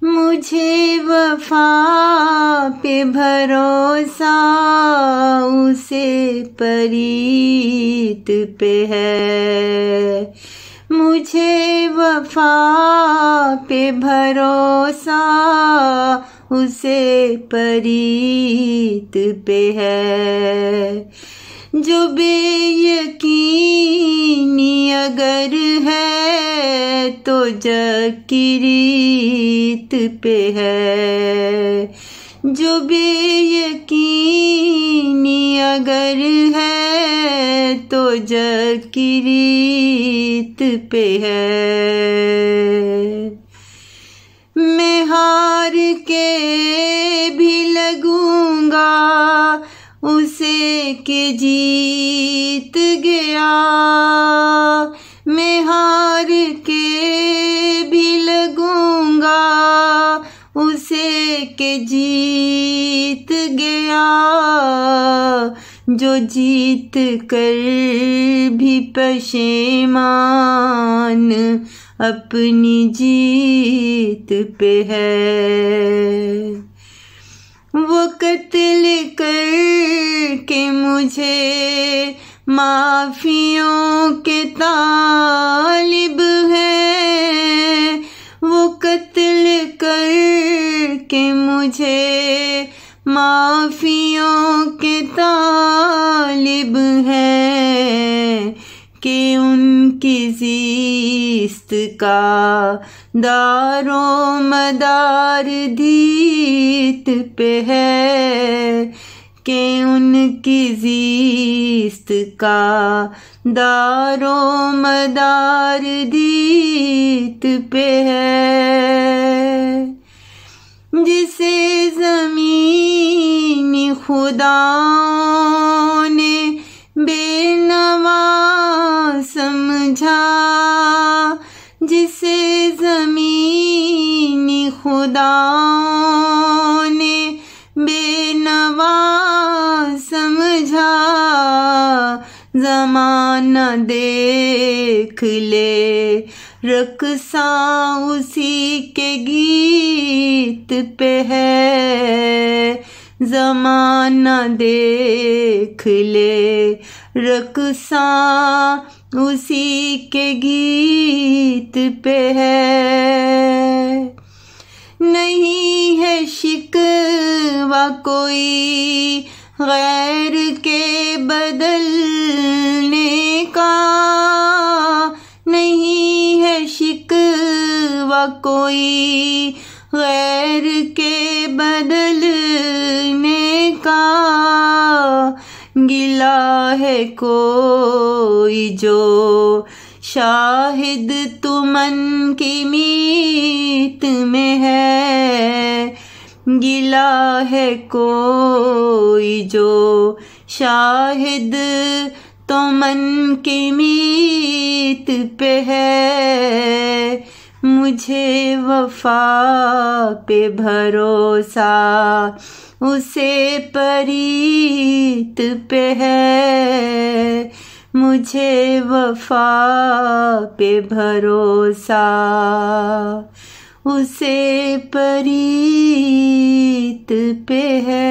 मुझे वफा पे भरोसा उसे परीत पे है। मुझे वफा पे भरोसा उसे परीत पे है। जो बेयकीनी अगर है तो जग की रीत पे है। जो बेयकीनी अगर है तो जग की रीत पे है। मैं हार के भी लगूंगा उसे के जीत गया। मैं हार के भी लगूंगा उसे के जीत गया। जो जीत कर भी पशेमान अपनी जीत पे है। वो कत्ल करके मुझे माफियों के तालिब है। वो कत्ल करके मुझे माफियों के तालिब है। कि उनकी ज़िस्त का दारो मदार दीत पे है। कि उनकी ज़िस्त का दारो मदार दीत पे है। जिसे ज़मीनी खुदाओं ने बेनवा समझा। जिसे ज़मीनी खुदाओं ने बेनवा समझा। ज़माना देख ले रक़्सा उसी के गीत पे है। ज़माना देख ले रक़्सा उसी के गीत पे है। नहीं है शिकवा कोई गैर के बदलने का। नहीं है शिकवा कोई गैर के बदलने का। गिला है कोई जो शाहिद तुमन की मीत में है। गिला है कोई जो शाहिद तुमन की मीत पे है। मुझे वफा पे भरोसा उसे परीत पे है। मुझे वफा पे भरोसा उसे परीत पे है।